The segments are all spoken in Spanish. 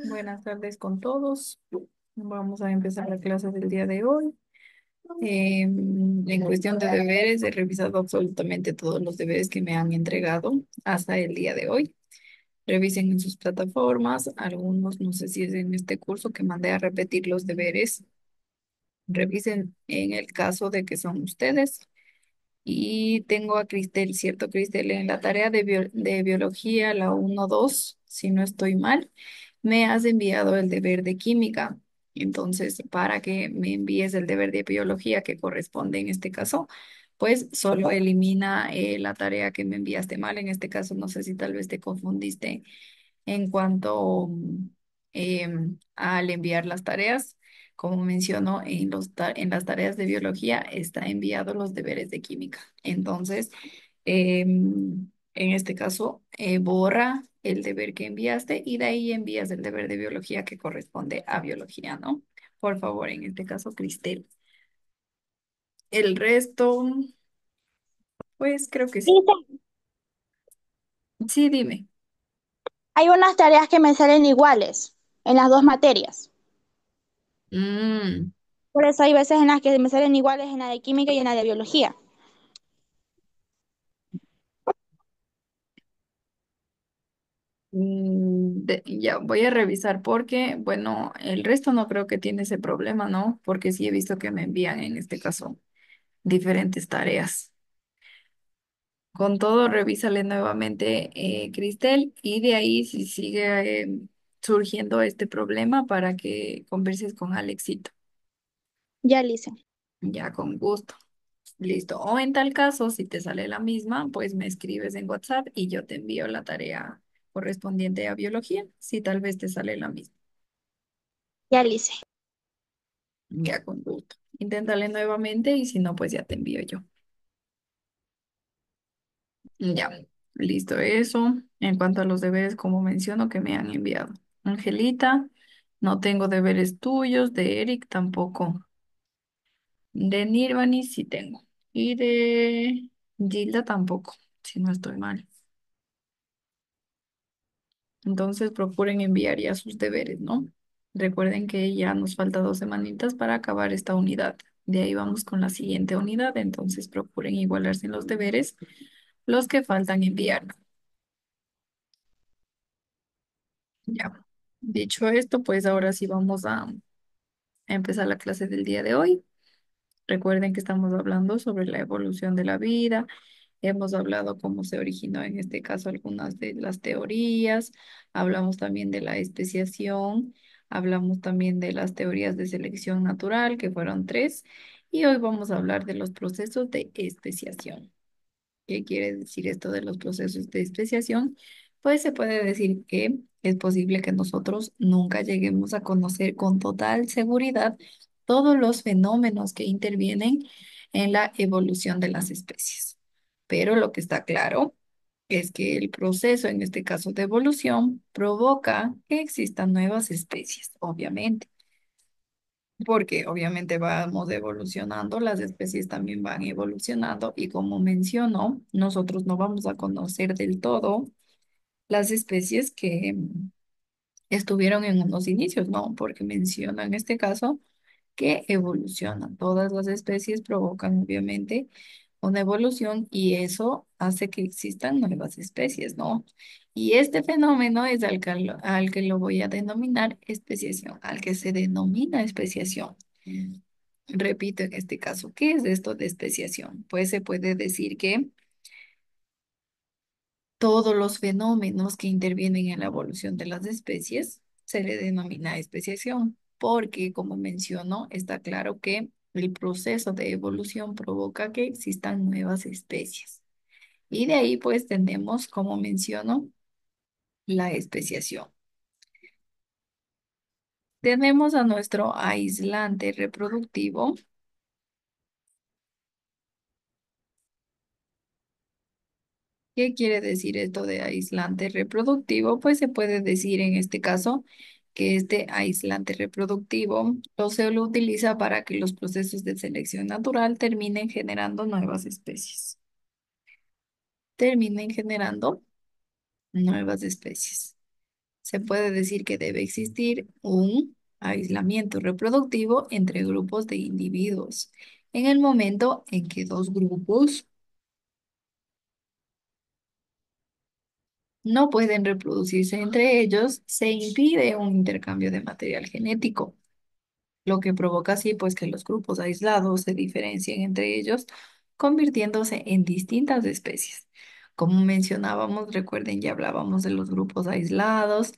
Buenas tardes con todos. Vamos a empezar la clase del día de hoy. En cuestión de deberes, he revisado absolutamente todos los deberes que me han entregado hasta el día de hoy. Revisen en sus plataformas. Algunos, no sé si es en este curso que mandé a repetir los deberes. Revisen en el caso de que son ustedes. Y tengo a Cristel, ¿cierto, Cristel? En la tarea de biología, la 1-2, si no estoy mal, me has enviado el deber de química. Entonces, para que me envíes el deber de biología que corresponde en este caso, pues solo elimina la tarea que me enviaste mal. En este caso, no sé si tal vez te confundiste en cuanto al enviar las tareas. Como menciono, en las tareas de biología está enviado los deberes de química. Entonces, en este caso, borra el deber que enviaste y de ahí envías el deber de biología que corresponde a biología, ¿no? Por favor, en este caso, Cristel. El resto, pues creo que sí. Dice, Sí, dime. hay unas tareas que me salen iguales en las dos materias. Mm. Por eso hay veces en las que me salen iguales en la de química y en la de biología. Ya voy a revisar porque, bueno, el resto no creo que tiene ese problema, ¿no? Porque sí he visto que me envían en este caso diferentes tareas. Con todo, revísale nuevamente, Cristel, y de ahí si sigue surgiendo este problema para que converses con Alexito. Ya, Lice. Ya con gusto. Listo. O en tal caso, si te sale la misma, pues me escribes en WhatsApp y yo te envío la tarea correspondiente a biología, si tal vez te sale la misma. Ya, Lice. Ya con gusto. Inténtale nuevamente y si no, pues ya te envío yo. Ya, listo eso. En cuanto a los deberes, como menciono, que me han enviado. Angelita, no tengo deberes tuyos. De Eric tampoco. De Nirvani sí tengo. Y de Gilda tampoco, si no estoy mal. Entonces procuren enviar ya sus deberes, ¿no? Recuerden que ya nos falta 2 semanitas para acabar esta unidad. De ahí vamos con la siguiente unidad, entonces procuren igualarse en los deberes, los que faltan enviar. Ya. Dicho esto, pues ahora sí vamos a empezar la clase del día de hoy. Recuerden que estamos hablando sobre la evolución de la vida. Hemos hablado cómo se originó en este caso algunas de las teorías. Hablamos también de la especiación. Hablamos también de las teorías de selección natural, que fueron tres. Y hoy vamos a hablar de los procesos de especiación. ¿Qué quiere decir esto de los procesos de especiación? Pues se puede decir que es posible que nosotros nunca lleguemos a conocer con total seguridad todos los fenómenos que intervienen en la evolución de las especies. Pero lo que está claro es que el proceso, en este caso de evolución, provoca que existan nuevas especies, obviamente. Porque obviamente vamos evolucionando, las especies también van evolucionando y como mencionó, nosotros no vamos a conocer del todo las especies que estuvieron en unos inicios, ¿no? Porque menciona en este caso que evolucionan. Todas las especies provocan obviamente una evolución y eso hace que existan nuevas especies, ¿no? Y este fenómeno es al que lo voy a denominar especiación, al que se denomina especiación. Repito en este caso, ¿qué es esto de especiación? Pues se puede decir que todos los fenómenos que intervienen en la evolución de las especies se le denomina especiación, porque como menciono, está claro que el proceso de evolución provoca que existan nuevas especies. Y de ahí pues tenemos, como menciono, la especiación. Tenemos a nuestro aislante reproductivo. ¿Qué quiere decir esto de aislante reproductivo? Pues se puede decir en este caso que este aislante reproductivo se lo utiliza para que los procesos de selección natural terminen generando nuevas especies. Terminen generando nuevas especies. se puede decir que debe existir un aislamiento reproductivo entre grupos de individuos. En el momento en que dos grupos no pueden reproducirse entre ellos, se impide un intercambio de material genético, lo que provoca así pues que los grupos aislados se diferencien entre ellos, convirtiéndose en distintas especies. Como mencionábamos, recuerden, ya hablábamos de los grupos aislados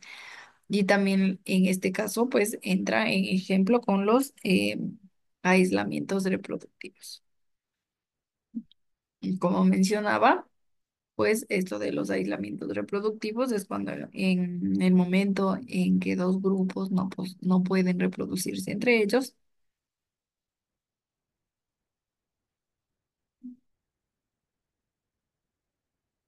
y también en este caso pues entra en ejemplo con los aislamientos reproductivos. Y como mencionaba, pues esto de los aislamientos reproductivos es cuando en el momento en que dos grupos no pueden reproducirse entre ellos,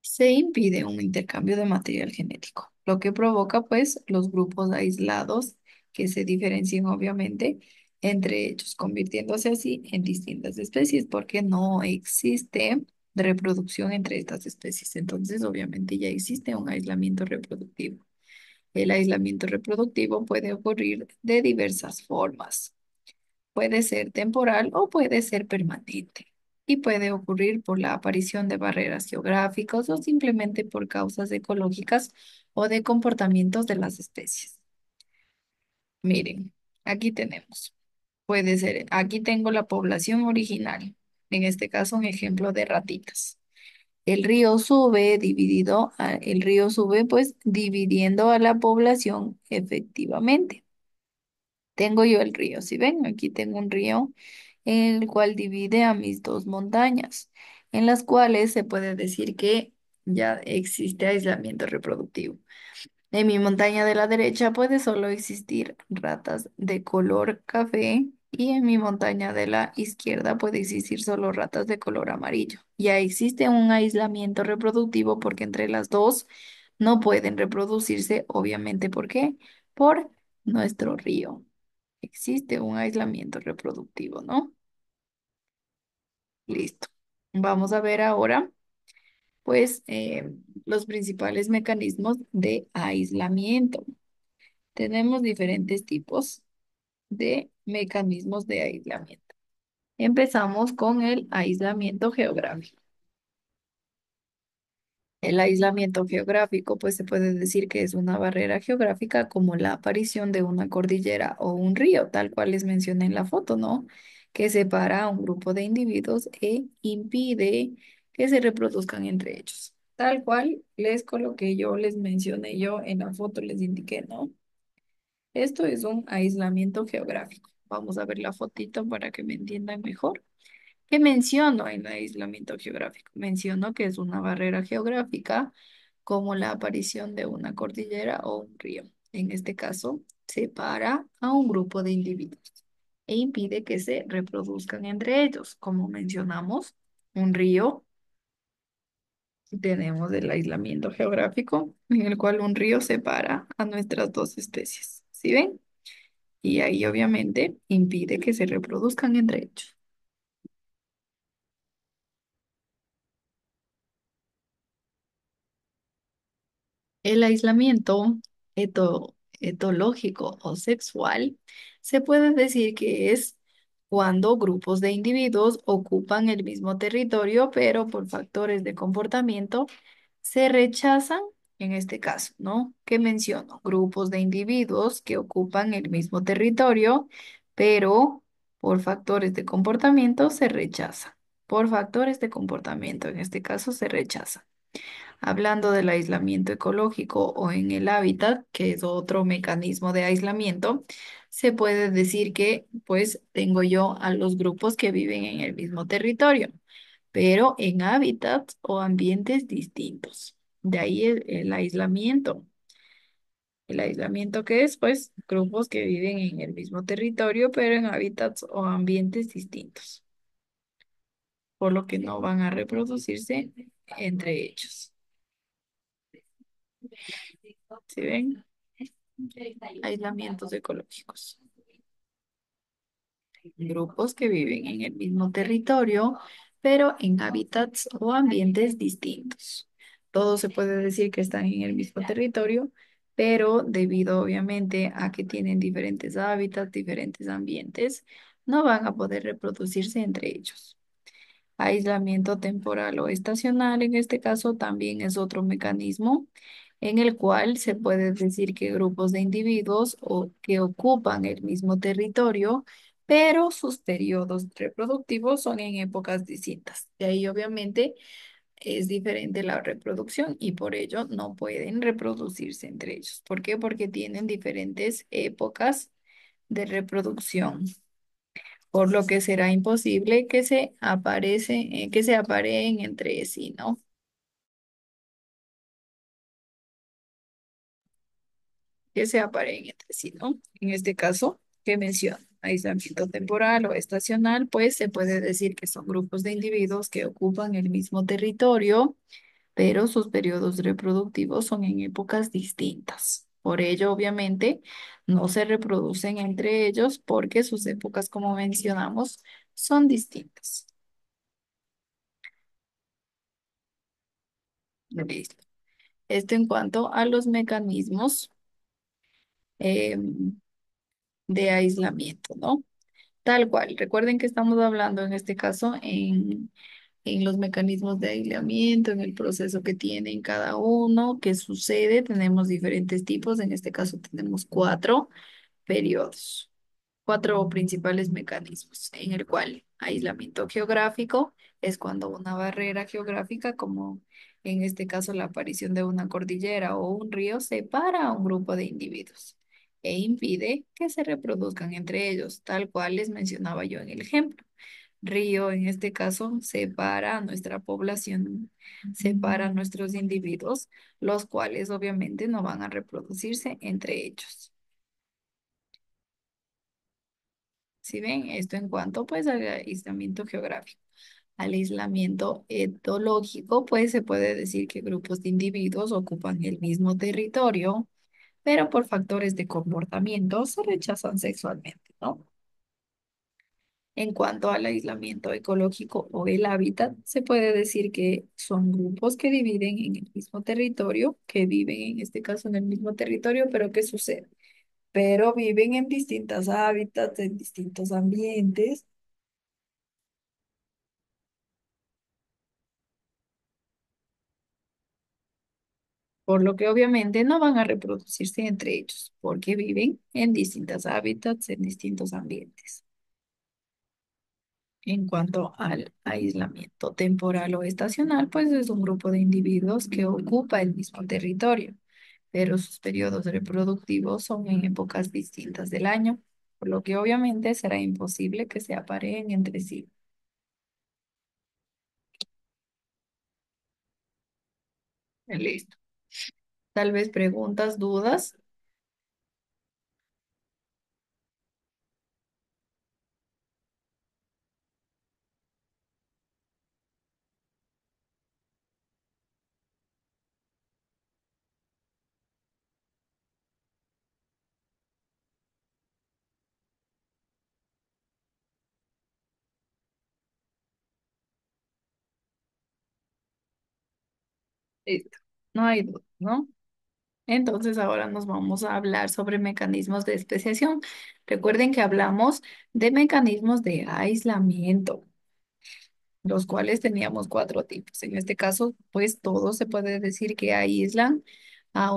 se impide un intercambio de material genético, lo que provoca pues los grupos aislados que se diferencian obviamente entre ellos, convirtiéndose así en distintas especies porque no existe reproducción entre estas especies. Entonces, obviamente ya existe un aislamiento reproductivo. El aislamiento reproductivo puede ocurrir de diversas formas. Puede ser temporal o puede ser permanente. Y puede ocurrir por la aparición de barreras geográficas o simplemente por causas ecológicas o de comportamientos de las especies. Miren, aquí tenemos. Puede ser, aquí tengo la población original. En este caso, un ejemplo de ratitas. El río sube pues dividiendo a la población efectivamente. Tengo yo el río, si ven, aquí tengo un río en el cual divide a mis dos montañas, en las cuales se puede decir que ya existe aislamiento reproductivo. En mi montaña de la derecha puede solo existir ratas de color café y en mi montaña de la izquierda puede existir solo ratas de color amarillo. Ya existe un aislamiento reproductivo porque entre las dos no pueden reproducirse, obviamente, ¿por qué? Por nuestro río. Existe un aislamiento reproductivo, ¿no? Listo. Vamos a ver ahora, pues, los principales mecanismos de aislamiento. Tenemos diferentes tipos de mecanismos de aislamiento. Empezamos con el aislamiento geográfico. El aislamiento geográfico, pues se puede decir que es una barrera geográfica como la aparición de una cordillera o un río, tal cual les mencioné en la foto, ¿no? Que separa a un grupo de individuos e impide que se reproduzcan entre ellos. Tal cual les coloqué yo, les mencioné yo en la foto, les indiqué, ¿no? Esto es un aislamiento geográfico. Vamos a ver la fotito para que me entiendan mejor. ¿Qué menciono en el aislamiento geográfico? Menciono que es una barrera geográfica como la aparición de una cordillera o un río. En este caso, separa a un grupo de individuos e impide que se reproduzcan entre ellos. Como mencionamos, un río, tenemos el aislamiento geográfico en el cual un río separa a nuestras dos especies. ¿Sí ven? Y ahí obviamente impide que se reproduzcan entre ellos. El aislamiento etológico o sexual se puede decir que es cuando grupos de individuos ocupan el mismo territorio, pero por factores de comportamiento se rechazan, en este caso, ¿no? ¿Qué menciono? Grupos de individuos que ocupan el mismo territorio, pero por factores de comportamiento se rechazan. Por factores de comportamiento, en este caso, se rechazan. Hablando del aislamiento ecológico o en el hábitat, que es otro mecanismo de aislamiento, se puede decir que pues tengo yo a los grupos que viven en el mismo territorio, pero en hábitats o ambientes distintos. De ahí el aislamiento. El aislamiento que es pues grupos que viven en el mismo territorio, pero en hábitats o ambientes distintos, por lo que no van a reproducirse entre ellos. ¿Sí ven? Aislamientos ecológicos. Grupos que viven en el mismo territorio, pero en hábitats o ambientes distintos. Todo se puede decir que están en el mismo territorio, pero debido obviamente a que tienen diferentes hábitats, diferentes ambientes, no van a poder reproducirse entre ellos. Aislamiento temporal o estacional, en este caso, también es otro mecanismo en el cual se puede decir que grupos de individuos o que ocupan el mismo territorio, pero sus periodos reproductivos son en épocas distintas. De ahí, obviamente, es diferente la reproducción y por ello no pueden reproducirse entre ellos. ¿Por qué? Porque tienen diferentes épocas de reproducción, por lo que será imposible que se apareen entre sí, ¿no? Que se apareen entre sí, ¿no? En este caso, que menciono, aislamiento temporal o estacional, pues se puede decir que son grupos de individuos que ocupan el mismo territorio, pero sus periodos reproductivos son en épocas distintas. Por ello, obviamente, no se reproducen entre ellos porque sus épocas, como mencionamos, son distintas. Listo. Esto en cuanto a los mecanismos de aislamiento, ¿no? Tal cual. Recuerden que estamos hablando en este caso en los mecanismos de aislamiento, en el proceso que tienen cada uno, qué sucede. Tenemos diferentes tipos. En este caso tenemos cuatro periodos, cuatro principales mecanismos, en el cual aislamiento geográfico es cuando una barrera geográfica, como en este caso la aparición de una cordillera o un río, separa a un grupo de individuos e impide que se reproduzcan entre ellos, tal cual les mencionaba yo en el ejemplo. Río, en este caso, separa a nuestra población, separa a nuestros individuos, los cuales obviamente no van a reproducirse entre ellos. Si ven esto en cuanto pues al aislamiento geográfico. Al aislamiento etológico, pues se puede decir que grupos de individuos ocupan el mismo territorio, pero por factores de comportamiento se rechazan sexualmente, ¿no? En cuanto al aislamiento ecológico o el hábitat, se puede decir que son grupos que dividen en el mismo territorio, que viven en este caso en el mismo territorio, pero ¿qué sucede? Pero viven en distintos hábitats, en distintos ambientes, por lo que obviamente no van a reproducirse entre ellos, porque viven en distintos hábitats, en distintos ambientes. En cuanto al aislamiento temporal o estacional, pues es un grupo de individuos que ocupa el mismo territorio, pero sus periodos reproductivos son en épocas distintas del año, por lo que obviamente será imposible que se apareen entre sí. Listo. Tal vez preguntas, dudas. Listo. No hay dudas, ¿no? Entonces ahora nos vamos a hablar sobre mecanismos de especiación. Recuerden que hablamos de mecanismos de aislamiento, los cuales teníamos cuatro tipos. En este caso, pues todos se puede decir que aíslan a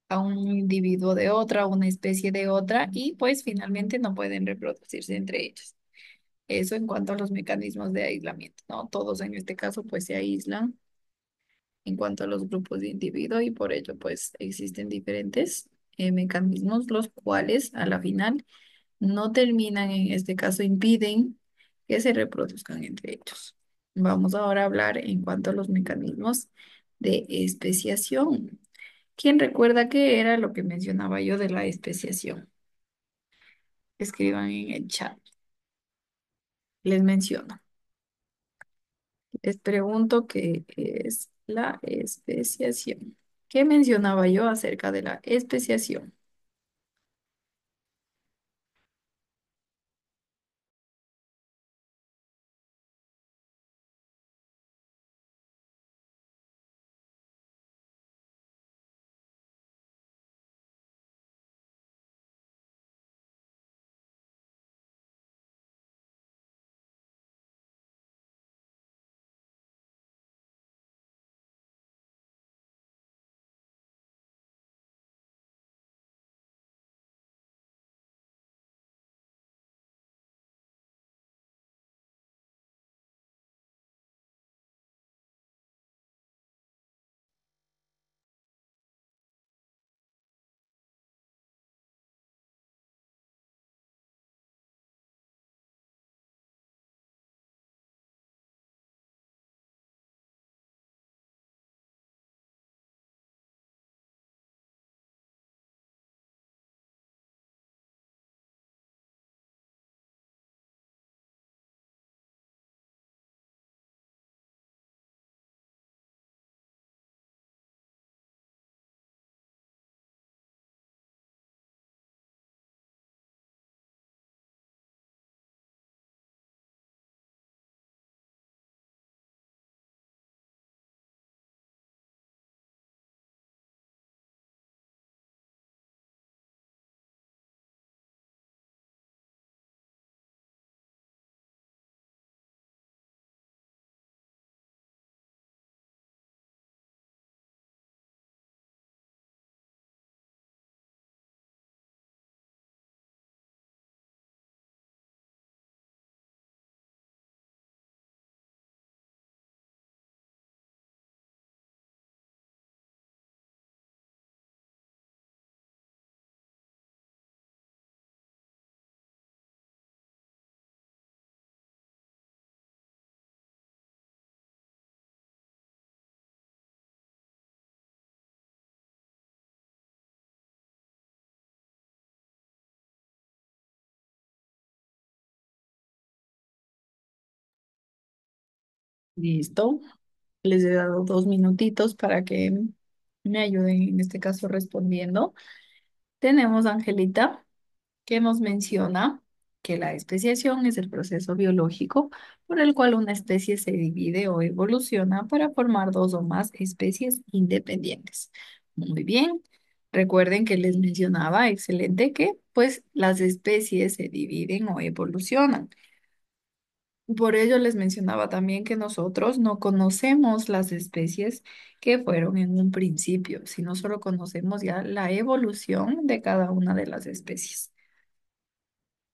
a un individuo de otra, a una especie de otra, y pues finalmente no pueden reproducirse entre ellos. Eso en cuanto a los mecanismos de aislamiento, ¿no? Todos en este caso pues se aíslan en cuanto a los grupos de individuos y por ello pues existen diferentes mecanismos los cuales a la final no terminan, en este caso impiden que se reproduzcan entre ellos. Vamos ahora a hablar en cuanto a los mecanismos de especiación. ¿Quién recuerda qué era lo que mencionaba yo de la especiación? Escriban en el chat. Les menciono. Les pregunto qué es la especiación. ¿Qué mencionaba yo acerca de la especiación? Listo. Les he dado 2 minutitos para que me ayuden en este caso respondiendo. Tenemos a Angelita, que nos menciona que la especiación es el proceso biológico por el cual una especie se divide o evoluciona para formar dos o más especies independientes. Muy bien. Recuerden que les mencionaba, excelente, que pues las especies se dividen o evolucionan. Por ello les mencionaba también que nosotros no conocemos las especies que fueron en un principio, sino solo conocemos ya la evolución de cada una de las especies.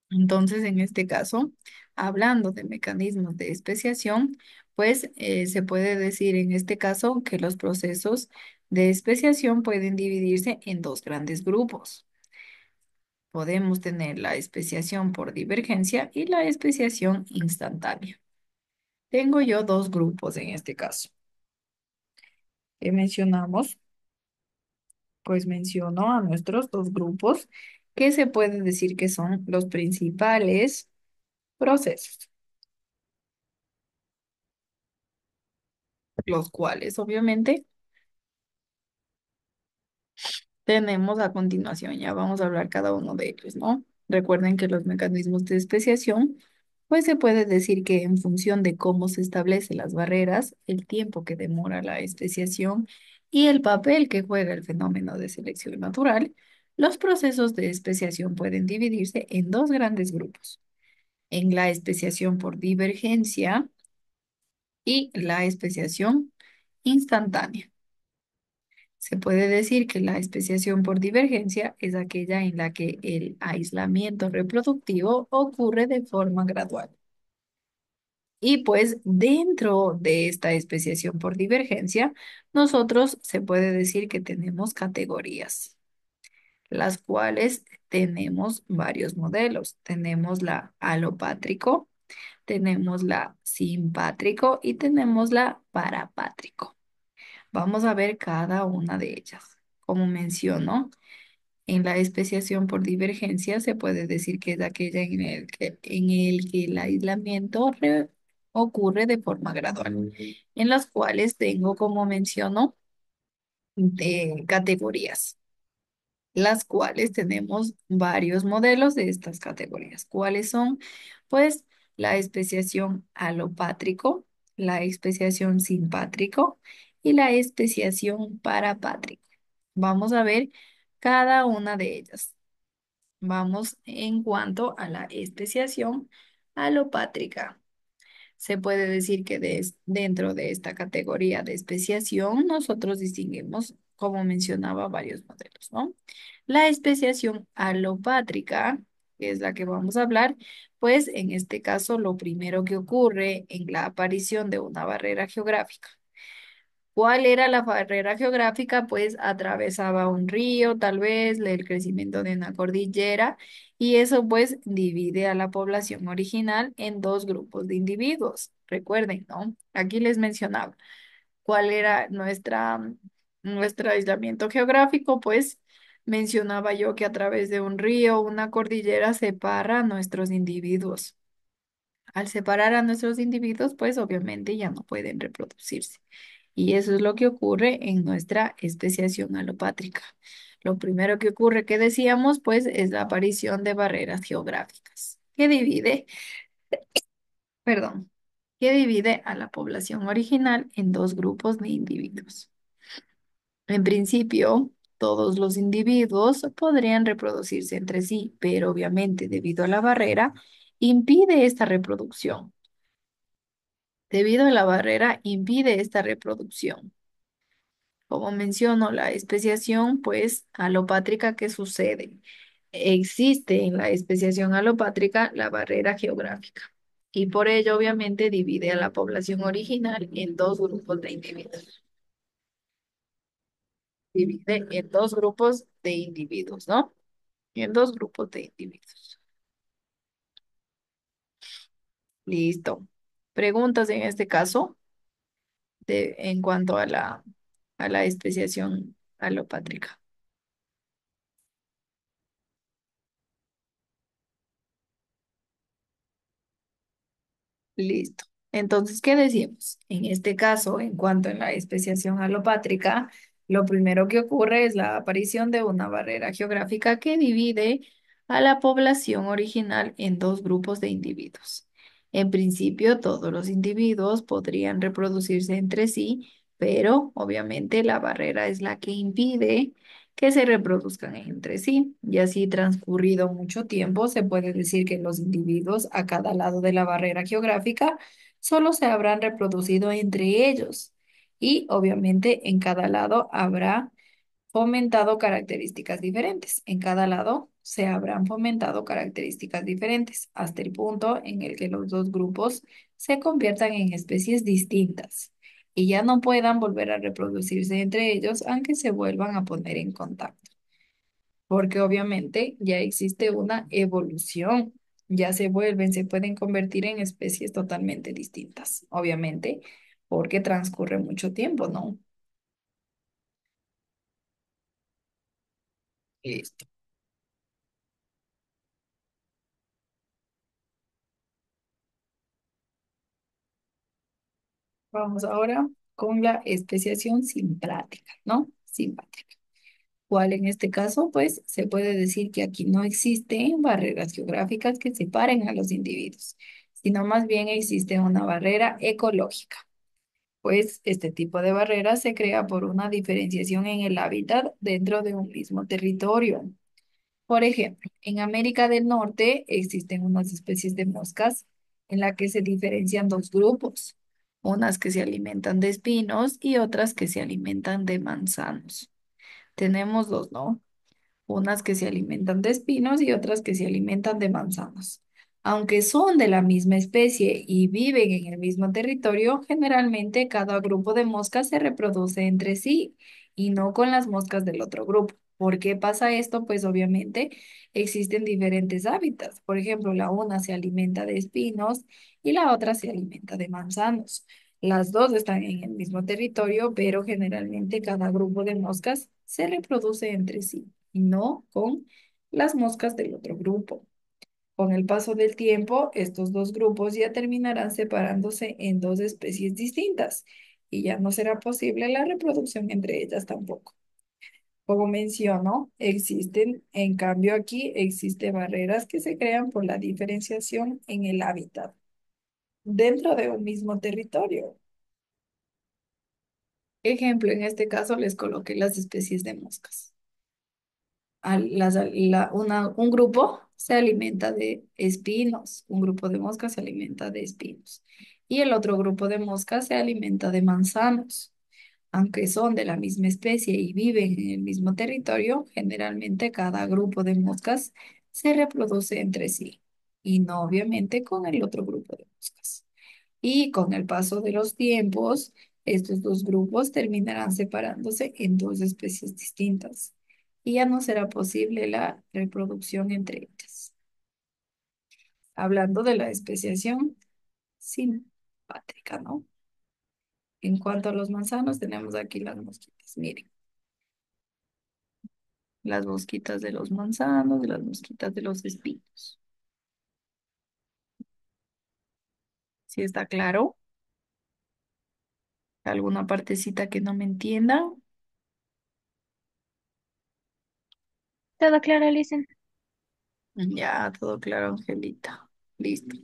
Entonces, en este caso, hablando de mecanismos de especiación, pues se puede decir en este caso que los procesos de especiación pueden dividirse en dos grandes grupos. Podemos tener la especiación por divergencia y la especiación instantánea. Tengo yo dos grupos en este caso. ¿Qué mencionamos? Pues menciono a nuestros dos grupos que se puede decir que son los principales procesos, los cuales obviamente tenemos a continuación. Ya vamos a hablar cada uno de ellos, ¿no? Recuerden que los mecanismos de especiación, pues se puede decir que en función de cómo se establecen las barreras, el tiempo que demora la especiación y el papel que juega el fenómeno de selección natural, los procesos de especiación pueden dividirse en dos grandes grupos, en la especiación por divergencia y la especiación instantánea. Se puede decir que la especiación por divergencia es aquella en la que el aislamiento reproductivo ocurre de forma gradual. Y pues dentro de esta especiación por divergencia, nosotros se puede decir que tenemos categorías, las cuales tenemos varios modelos. Tenemos la alopátrico, tenemos la simpátrico y tenemos la parapátrico. Vamos a ver cada una de ellas. Como menciono, en la especiación por divergencia se puede decir que es aquella en el que el aislamiento ocurre de forma gradual, en las cuales tengo, como menciono, de categorías, las cuales tenemos varios modelos de estas categorías. ¿Cuáles son? Pues la especiación alopátrico, la especiación simpátrico y la especiación parapátrico. Vamos a ver cada una de ellas. Vamos en cuanto a la especiación alopátrica. Se puede decir que dentro de esta categoría de especiación nosotros distinguimos, como mencionaba, varios modelos, ¿no? La especiación alopátrica, que es la que vamos a hablar, pues en este caso lo primero que ocurre en la aparición de una barrera geográfica. ¿Cuál era la barrera geográfica? Pues atravesaba un río, tal vez, el crecimiento de una cordillera, y eso pues divide a la población original en dos grupos de individuos. Recuerden, ¿no? Aquí les mencionaba cuál era nuestro aislamiento geográfico, pues mencionaba yo que a través de un río, una cordillera separa a nuestros individuos. Al separar a nuestros individuos, pues obviamente ya no pueden reproducirse. Y eso es lo que ocurre en nuestra especiación alopátrica. Lo primero que ocurre, que decíamos, pues es la aparición de barreras geográficas, perdón, que divide a la población original en dos grupos de individuos. En principio, todos los individuos podrían reproducirse entre sí, pero obviamente debido a la barrera, impide esta reproducción. Debido a la barrera, impide esta reproducción. Como menciono, la especiación, pues, alopátrica, ¿qué sucede? Existe en la especiación alopátrica la barrera geográfica y por ello, obviamente, divide a la población original en dos grupos de individuos. Divide en dos grupos de individuos, ¿no? En dos grupos de individuos. Listo. Preguntas en este caso en cuanto a la especiación alopátrica. Listo. Entonces, ¿qué decimos? En este caso, en cuanto a la especiación alopátrica, lo primero que ocurre es la aparición de una barrera geográfica que divide a la población original en dos grupos de individuos. En principio, todos los individuos podrían reproducirse entre sí, pero obviamente la barrera es la que impide que se reproduzcan entre sí. Y así transcurrido mucho tiempo, se puede decir que los individuos a cada lado de la barrera geográfica solo se habrán reproducido entre ellos y obviamente en cada lado habrá fomentado características diferentes. En cada lado se habrán fomentado características diferentes hasta el punto en el que los dos grupos se conviertan en especies distintas y ya no puedan volver a reproducirse entre ellos aunque se vuelvan a poner en contacto porque obviamente ya existe una evolución, ya se pueden convertir en especies totalmente distintas, obviamente, porque transcurre mucho tiempo, ¿no? Listo. Vamos ahora con la especiación simplática, ¿no? Simpátrica. ¿Cuál en este caso? Pues se puede decir que aquí no existen barreras geográficas que separen a los individuos, sino más bien existe una barrera ecológica. Pues este tipo de barrera se crea por una diferenciación en el hábitat dentro de un mismo territorio. Por ejemplo, en América del Norte existen unas especies de moscas en la que se diferencian dos grupos, unas que se alimentan de espinos y otras que se alimentan de manzanos. Tenemos dos, ¿no? Unas que se alimentan de espinos y otras que se alimentan de manzanos. Aunque son de la misma especie y viven en el mismo territorio, generalmente cada grupo de moscas se reproduce entre sí y no con las moscas del otro grupo. ¿Por qué pasa esto? Pues obviamente existen diferentes hábitats. Por ejemplo, la una se alimenta de espinos y la otra se alimenta de manzanos. Las dos están en el mismo territorio, pero generalmente cada grupo de moscas se reproduce entre sí y no con las moscas del otro grupo. Con el paso del tiempo, estos dos grupos ya terminarán separándose en dos especies distintas y ya no será posible la reproducción entre ellas tampoco. Como menciono, existen, en cambio aquí, existen barreras que se crean por la diferenciación en el hábitat dentro de un mismo territorio. Ejemplo, en este caso les coloqué las especies de moscas. Un grupo se alimenta de espinos, un grupo de moscas se alimenta de espinos y el otro grupo de moscas se alimenta de manzanos. Aunque son de la misma especie y viven en el mismo territorio, generalmente cada grupo de moscas se reproduce entre sí y no obviamente con el otro grupo de moscas. Y con el paso de los tiempos, estos dos grupos terminarán separándose en dos especies distintas y ya no será posible la reproducción entre ellas. Hablando de la especiación simpátrica, ¿no? En cuanto a los manzanos, tenemos aquí las mosquitas. Miren, las mosquitas de los manzanos, las mosquitas de los espinos. ¿Sí está claro? ¿Alguna partecita que no me entienda? Todo claro, Listen. Ya, todo claro, Angelita. Listo.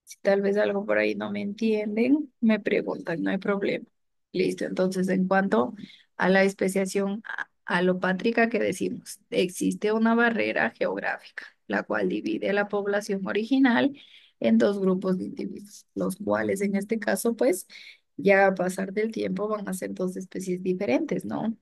Si tal vez algo por ahí no me entienden, me preguntan, no hay problema. Listo, entonces en cuanto a la especiación alopátrica que decimos, existe una barrera geográfica, la cual divide a la población original en dos grupos de individuos, los cuales en este caso, pues, ya a pasar del tiempo van a ser dos especies diferentes, ¿no?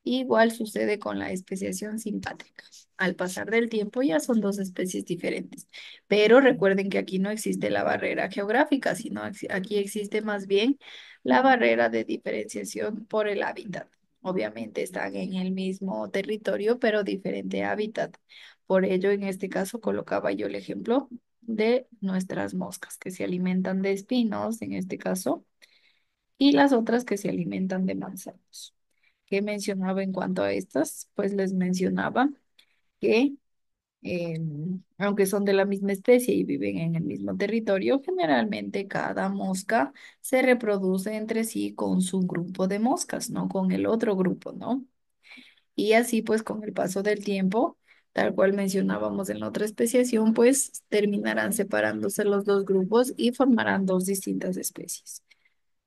Igual sucede con la especiación simpátrica. Al pasar del tiempo ya son dos especies diferentes. Pero recuerden que aquí no existe la barrera geográfica, sino aquí existe más bien la barrera de diferenciación por el hábitat. Obviamente están en el mismo territorio, pero diferente hábitat. Por ello, en este caso, colocaba yo el ejemplo de nuestras moscas que se alimentan de espinos, en este caso, y las otras que se alimentan de manzanos. ¿Qué mencionaba en cuanto a estas? Pues les mencionaba que Aunque son de la misma especie y viven en el mismo territorio, generalmente cada mosca se reproduce entre sí con su grupo de moscas, no con el otro grupo, ¿no? Y así pues con el paso del tiempo, tal cual mencionábamos en la otra especiación, pues terminarán separándose los dos grupos y formarán dos distintas especies,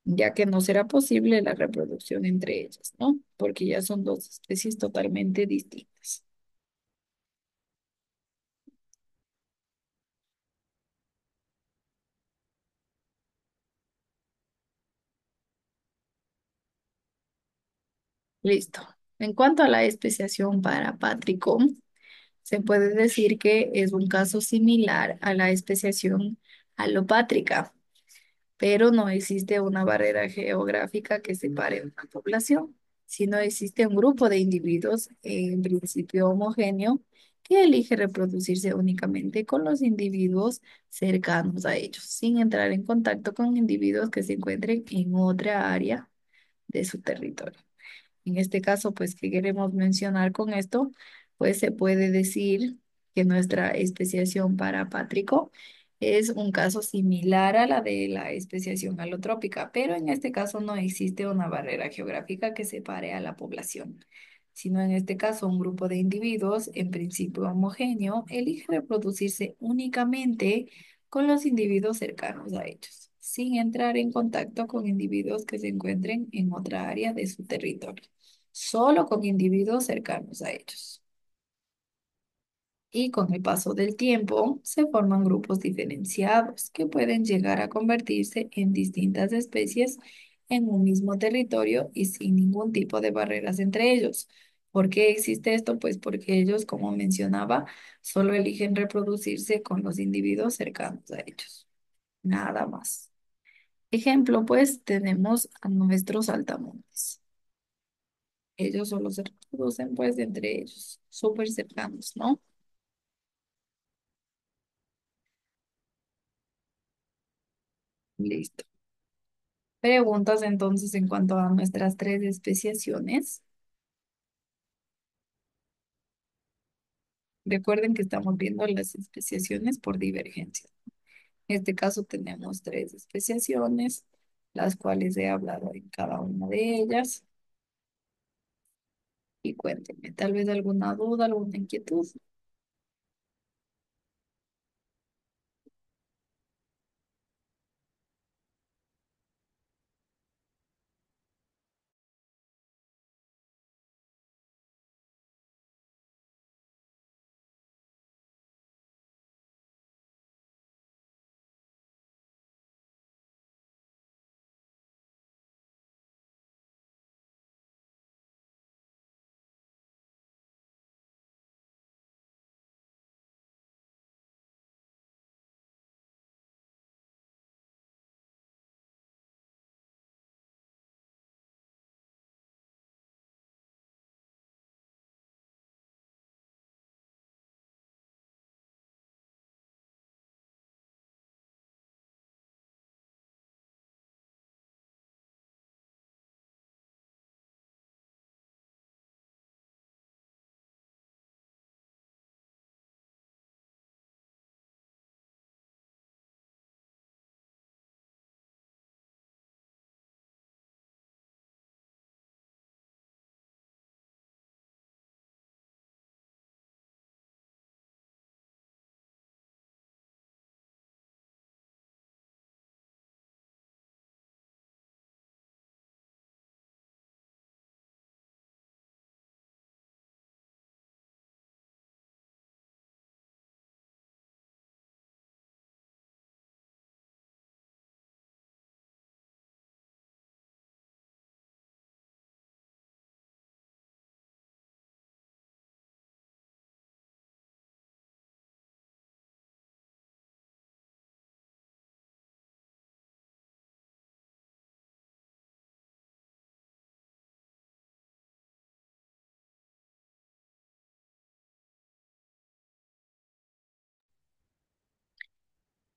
ya que no será posible la reproducción entre ellas, ¿no? Porque ya son dos especies totalmente distintas. Listo. En cuanto a la especiación para Patricom, se puede decir que es un caso similar a la especiación alopátrica, pero no existe una barrera geográfica que separe una población, sino existe un grupo de individuos, en principio homogéneo, que elige reproducirse únicamente con los individuos cercanos a ellos, sin entrar en contacto con individuos que se encuentren en otra área de su territorio. En este caso, pues, ¿qué queremos mencionar con esto? Pues se puede decir que nuestra especiación para Pátrico es un caso similar a la de la especiación alotrópica, pero en este caso no existe una barrera geográfica que separe a la población, sino en este caso un grupo de individuos, en principio homogéneo, elige reproducirse únicamente con los individuos cercanos a ellos, sin entrar en contacto con individuos que se encuentren en otra área de su territorio, solo con individuos cercanos a ellos. Y con el paso del tiempo se forman grupos diferenciados que pueden llegar a convertirse en distintas especies en un mismo territorio y sin ningún tipo de barreras entre ellos. ¿Por qué existe esto? Pues porque ellos, como mencionaba, solo eligen reproducirse con los individuos cercanos a ellos. Nada más. Ejemplo, pues tenemos a nuestros saltamontes. Ellos solo se reproducen pues entre ellos, súper cercanos, ¿no? Listo. Preguntas entonces en cuanto a nuestras tres especiaciones. Recuerden que estamos viendo las especiaciones por divergencia. En este caso tenemos tres especiaciones, las cuales he hablado en cada una de ellas. Y cuéntenme, tal vez alguna duda, alguna inquietud.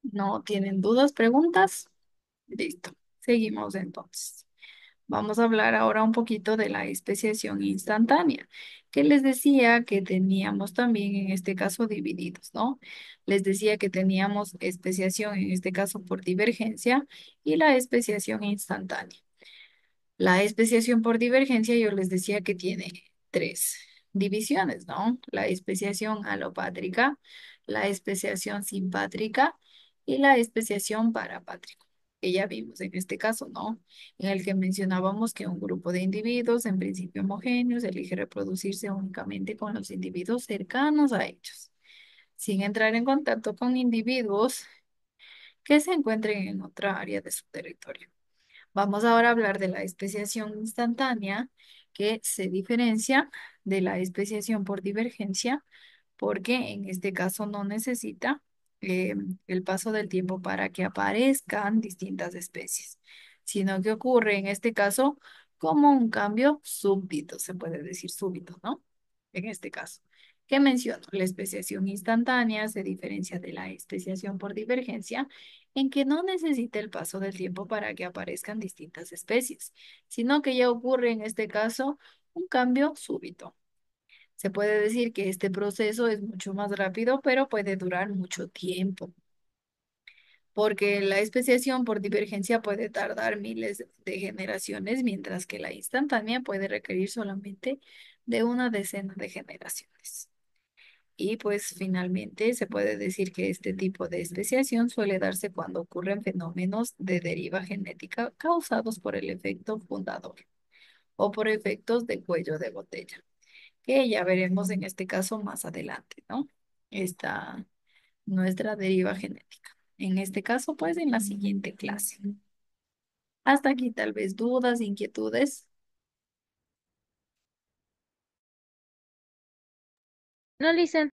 ¿No tienen dudas, preguntas? Listo. Seguimos entonces. Vamos a hablar ahora un poquito de la especiación instantánea, que les decía que teníamos también en este caso divididos, ¿no? Les decía que teníamos especiación en este caso por divergencia y la especiación instantánea. La especiación por divergencia yo les decía que tiene tres divisiones, ¿no? La especiación alopátrica, la especiación simpátrica y la especiación parapátrica, que ya vimos en este caso, ¿no? En el que mencionábamos que un grupo de individuos, en principio homogéneos, elige reproducirse únicamente con los individuos cercanos a ellos, sin entrar en contacto con individuos que se encuentren en otra área de su territorio. Vamos ahora a hablar de la especiación instantánea, que se diferencia de la especiación por divergencia, porque en este caso no necesita eh, el paso del tiempo para que aparezcan distintas especies, sino que ocurre en este caso como un cambio súbito, se puede decir súbito, ¿no? En este caso. ¿Qué menciono? La especiación instantánea se diferencia de la especiación por divergencia en que no necesita el paso del tiempo para que aparezcan distintas especies, sino que ya ocurre en este caso un cambio súbito. Se puede decir que este proceso es mucho más rápido, pero puede durar mucho tiempo, porque la especiación por divergencia puede tardar miles de generaciones, mientras que la instantánea puede requerir solamente de una decena de generaciones. Y pues finalmente se puede decir que este tipo de especiación suele darse cuando ocurren fenómenos de deriva genética causados por el efecto fundador o por efectos de cuello de botella, que ya veremos en este caso más adelante, ¿no? Esta nuestra deriva genética. En este caso, pues en la siguiente clase. Hasta aquí tal vez dudas, inquietudes. No, Lisa.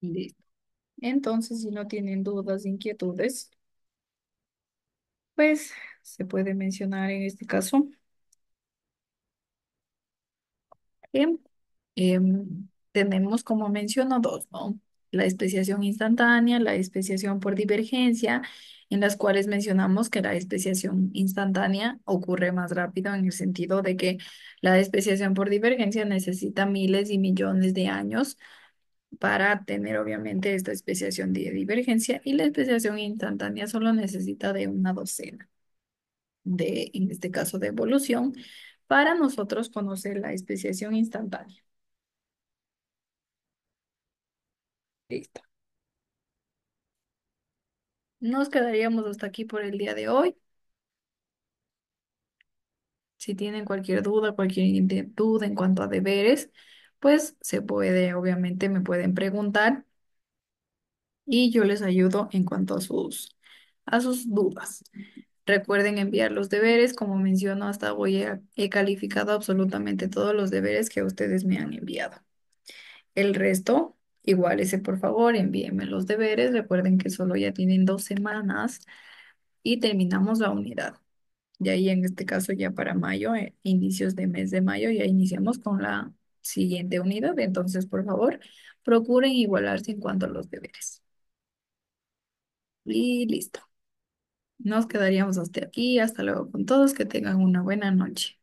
Listo. Entonces, si no tienen dudas, inquietudes, pues se puede mencionar en este caso que tenemos, como menciono, dos, ¿no? La especiación instantánea, la especiación por divergencia, en las cuales mencionamos que la especiación instantánea ocurre más rápido en el sentido de que la especiación por divergencia necesita miles y millones de años para tener obviamente esta especiación de divergencia y la especiación instantánea solo necesita de una docena de, en este caso, de evolución para nosotros conocer la especiación instantánea. Listo. Nos quedaríamos hasta aquí por el día de hoy. Si tienen cualquier duda, cualquier inquietud en cuanto a deberes, pues se puede, obviamente me pueden preguntar y yo les ayudo en cuanto a sus dudas. Recuerden enviar los deberes, como menciono, hasta hoy he calificado absolutamente todos los deberes que ustedes me han enviado. El resto, igual ese por favor, envíenme los deberes. Recuerden que solo ya tienen 2 semanas y terminamos la unidad. Y ahí en este caso ya para mayo, inicios de mes de mayo, ya iniciamos con la siguiente unidad. Entonces, por favor, procuren igualarse en cuanto a los deberes. Y listo. Nos quedaríamos hasta aquí. Hasta luego con todos. Que tengan una buena noche.